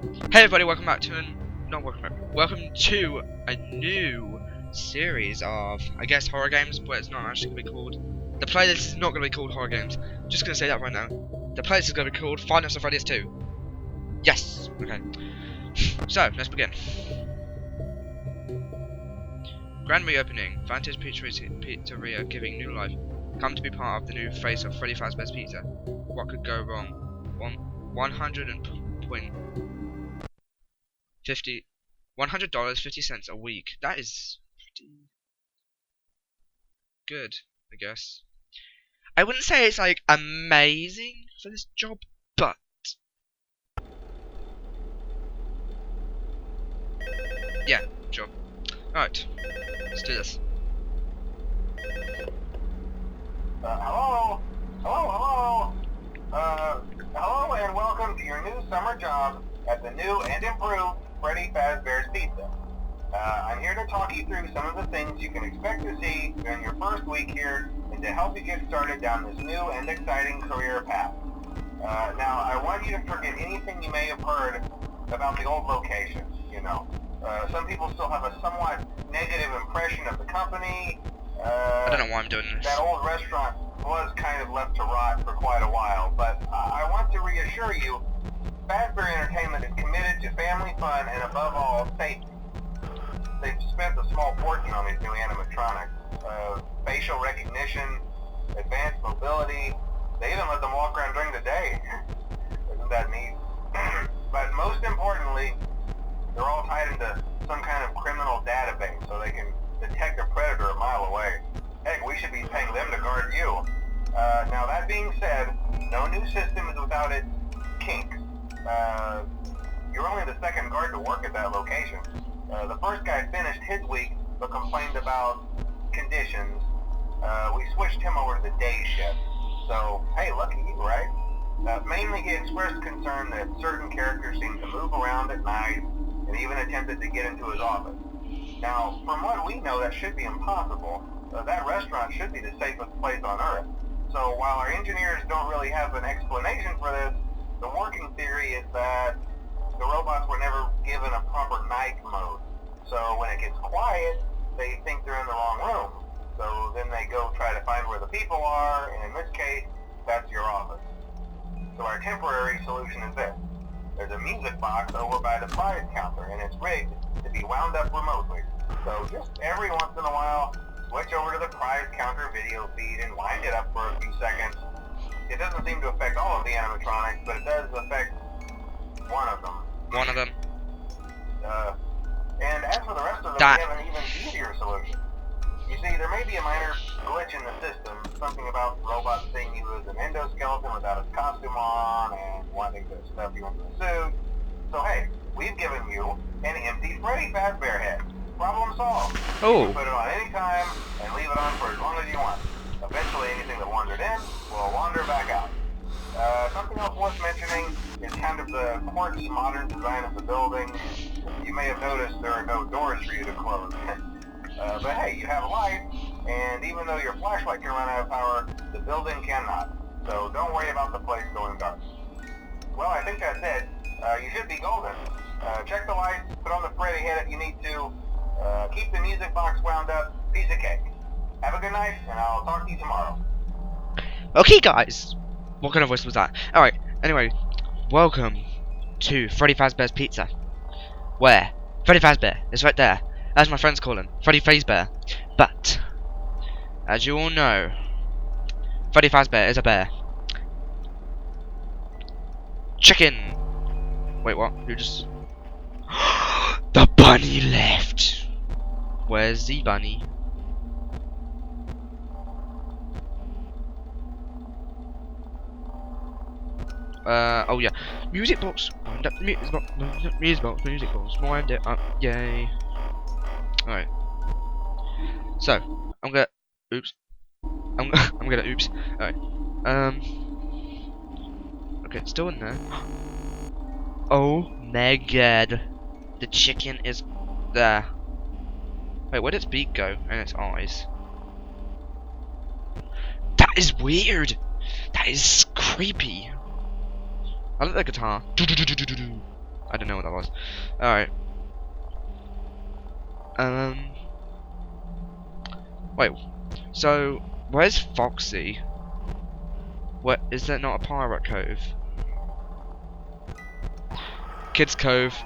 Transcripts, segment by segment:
Hey everybody, welcome back to welcome to a new series of, I guess, horror games, but it's not actually going to be called, the playlist is not going to be called horror games, just going to say that right now. The playlist is going to be called Five Nights at Freddy's 2. Yes, okay. So, let's begin. Grand reopening, Vantage Pizzeria giving new life. Come to be part of the new face of Freddy Fazbear's Pizza. What could go wrong? $100.50 a week. That is pretty good, I guess. I wouldn't say it's like amazing for this job, but yeah, sure. Alright, let's do this. Hello and welcome to your new summer job at the new and improved Freddy Fazbear's Pizza. I'm here to talk you through some of the things you can expect to see during your first week here and to help you get started down this new and exciting career path. Now, I want you to forget anything you may have heard about the old location, you know. Some people still have a somewhat negative impression of the company. I don't know why I'm doing this. That old restaurant was kind of left to rot for quite a while, but I want to reassure you, Fazbear Entertainment is committed to family fun and above all, safety. They've spent a small fortune on these new animatronics. Facial recognition, advanced mobility, they even let them walk around during the day. Isn't that neat? But most importantly, they're all tied into some kind of criminal database so they can detect a predator a mile away. Heck, we should be paying them to guard you. Now that being said, no new system is without its kinks. You're only the second guard to work at that location. The first guy finished his week but complained about conditions. We switched him over to the day shift. So, hey, lucky you, right? Mainly he expressed concern that certain characters seemed to move around at night and even attempted to get into his office. Now, from what we know, that should be impossible. That restaurant should be the safest place on Earth. So while our engineers don't really have an explanation for this, the working theory is that the robots were never given a proper night mode. So when it gets quiet, they think they're in the wrong room. So then they go try to find where the people are, and in this case, that's your office. So our temporary solution is this. There's a music box over by the prize counter, and it's rigged to be wound up remotely. So just every once in a while, switch over to the prize counter video feed and wind it up for a few seconds. It doesn't seem to affect all of the animatronics, but it does affect one of them. One of them. And as for the rest of them, we have an even easier solution. You see, there may be a minor glitch in the system, something about robots seeing you as an endoskeleton without his costume on and wanting to stuff you into a suit. So hey, we've given you an empty Freddy Fazbear head. Problem solved. Oh. You can put it on any time and leave it on for as long as you want. Eventually anything that wandered in will wander back out. Something else worth mentioning is kind of the quirky modern design of the building. You may have noticed there are no doors for you to close. But hey, you have light, and even though your flashlight can run out of power, the building cannot. So don't worry about the place going dark. Well, I think that's it. You should be golden. Check the lights, put on the Freddy head if you need to. Keep the music box wound up. Piece of cake. Have a good night, and I'll talk to you tomorrow. Okay, guys. What kind of voice was that? Alright, anyway. Welcome to Freddy Fazbear's Pizza. Where? Freddy Fazbear is right there. As my friends call him, Freddy Fazbear. But, as you all know, Freddy Fazbear is a bear. Chicken! Wait, what? You just... The bunny left! Where's the bunny? Oh yeah. Music box! Wind up the music box, music box, wind it up, yay. Alright. So, I'm gonna oops. I'm gonna oops. Alright. Okay, it's still in there. Oh my god. The chicken is there. Wait, where did its beak go? And its eyes? That is weird! That is creepy. I like the guitar. I don't know what that was. Alright. Wait. So, where's Foxy? What is that not a pirate cove? Kids Cove,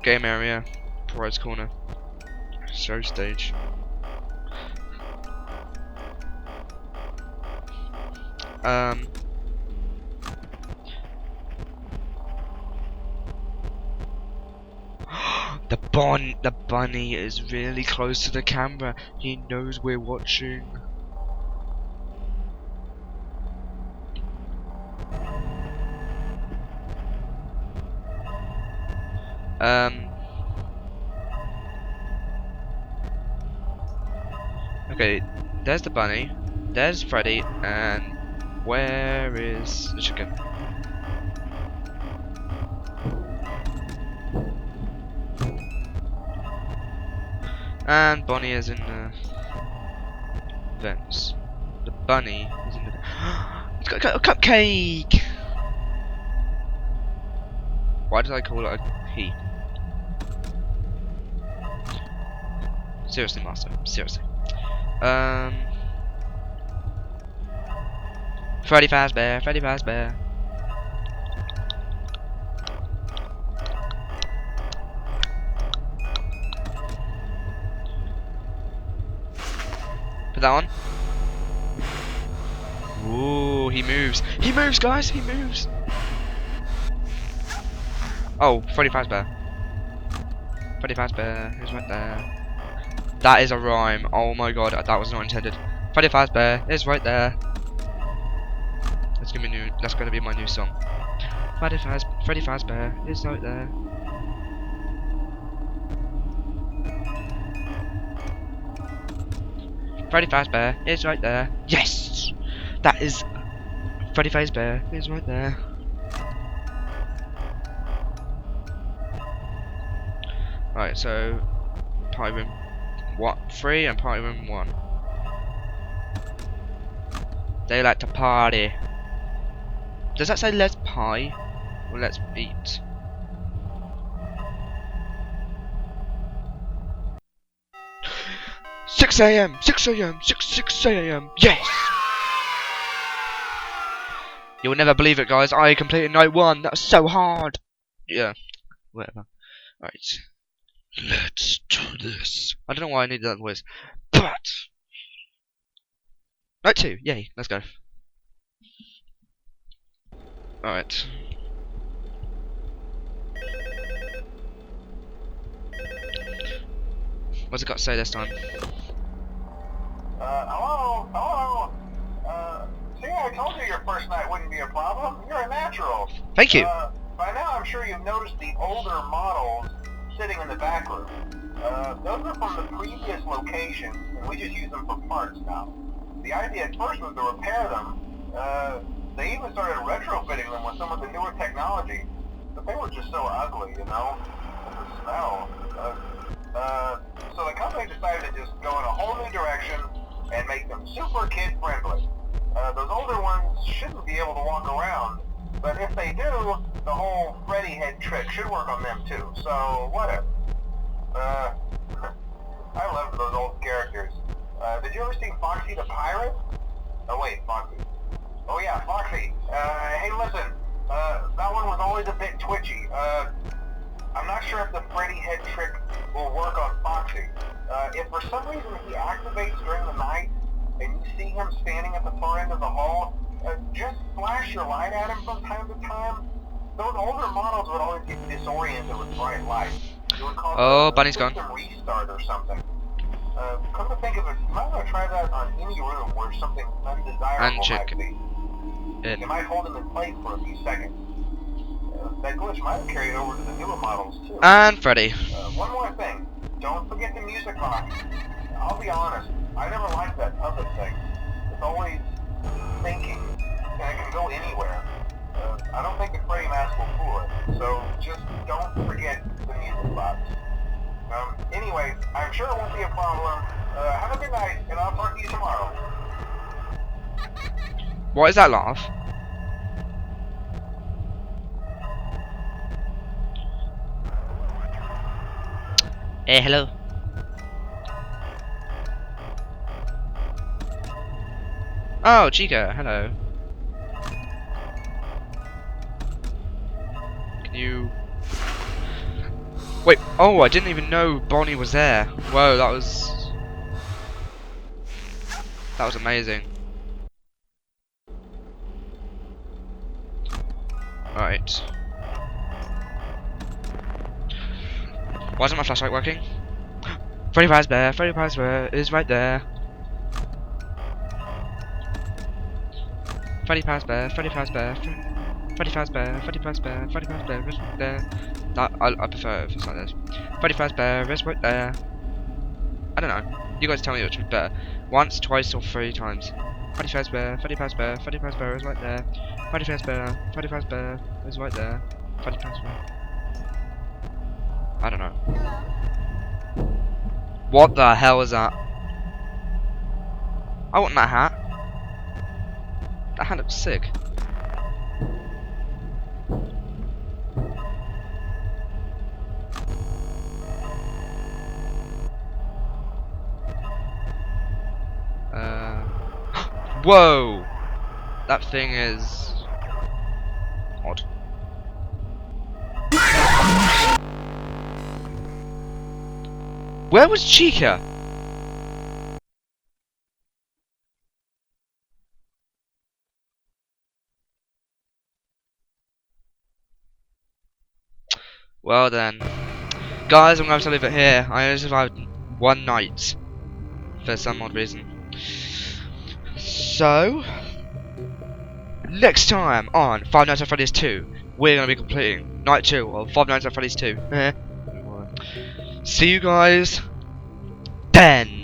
game area, Pirates Corner, show stage. The bunny is really close to the camera. He knows we're watching. Okay, there's the bunny, there's Freddy, and where is the chicken? And Bonnie is in the vents. The bunny is in the it's got a cupcake! Why did I call it a he? Seriously, Master. Seriously. Freddy Fazbear. Freddy Fazbear. Put that on. Ooh, he moves. He moves, guys. He moves. Oh, Freddy Fazbear. Freddy Fazbear is right there. That is a rhyme. Oh my god, that was not intended. Freddy Fazbear is right there. That's gonna be new. That's gonna be my new song. Freddy Fazbear is right there. Freddy Fazbear is right there. Yes, that is Freddy Fazbear is right there. Right, so party room 3 and party room 1. They like to party. Does that say let's pie or let's eat? Six a.m. 6 a.m. 6 a.m. Yes. You'll never believe it, guys. I completed night 1. That was so hard. Yeah. Whatever. Right. Let's do this. I don't know why I needed that voice, but night 2. Yay. Let's go. Alright. What's it got to say this time? Hello? See, I told you your first night wouldn't be a problem. You're a natural. Thank you. By now, I'm sure you've noticed the older models sitting in the back room. Those are from the previous location, and we just use them for parts now. The idea at first was to repair them. They even started retrofitting them with some of the newer technology, but they were just so ugly, you know? And the smell. So the company decided to just go in a whole new direction and make them super kid-friendly. Those older ones shouldn't be able to walk around, but if they do, the whole Freddy head trick should work on them too, so whatever. I loved those old characters. Did you ever see Foxy the Pirate? Oh wait, Foxy. Oh yeah, Foxy. Hey listen, that one was always a bit twitchy. I'm not sure if the Freddy head trick will work on Foxy. If for some reason he activates during the night, and you see him standing at the far end of the hall, just flash your light at him from time to time. Those older models would always get disoriented with bright lights. You would call it Bunny's gone. Restart or something. Come to think of it, you might want to try that on any room where something undesirable might be. You might hold him in place for a few seconds. That glitch might have carried over to the newer models too. And Freddy. One more thing. Don't forget the music box. I'll be honest, I never liked that puppet thing. It's always thinking, and it can go anywhere. I don't think the Freddy mask will fool it, so just don't forget the music box. Anyway, I'm sure it won't be a problem. Have a good night, and I'll talk to you tomorrow. What is that laugh? Hello. Oh, Chica, hello. Can you... Wait, oh, I didn't even know Bonnie was there. Whoa, that was amazing. Right. Why isn't my flashlight working? Freddy Fazbear is right there. Freddy Fazbear is right there. No, I prefer it if it's like this. Freddy Fazbear is right there. I don't know. You guys tell me which would be better. Once, twice, or 3 times. Freddy Fazbear is right there. Freddy Fazbear is right there. Freddy Fazbear. I don't know. What the hell is that? I want that hat. That hat looks sick. Whoa! That thing is odd. Where was Chica? Well then, guys, I'm going to leave it here. I only survived 1 night for some odd reason. So, next time on Five Nights at Freddy's 2, we're going to be completing Night 2 of Five Nights at Freddy's 2. See you guys then.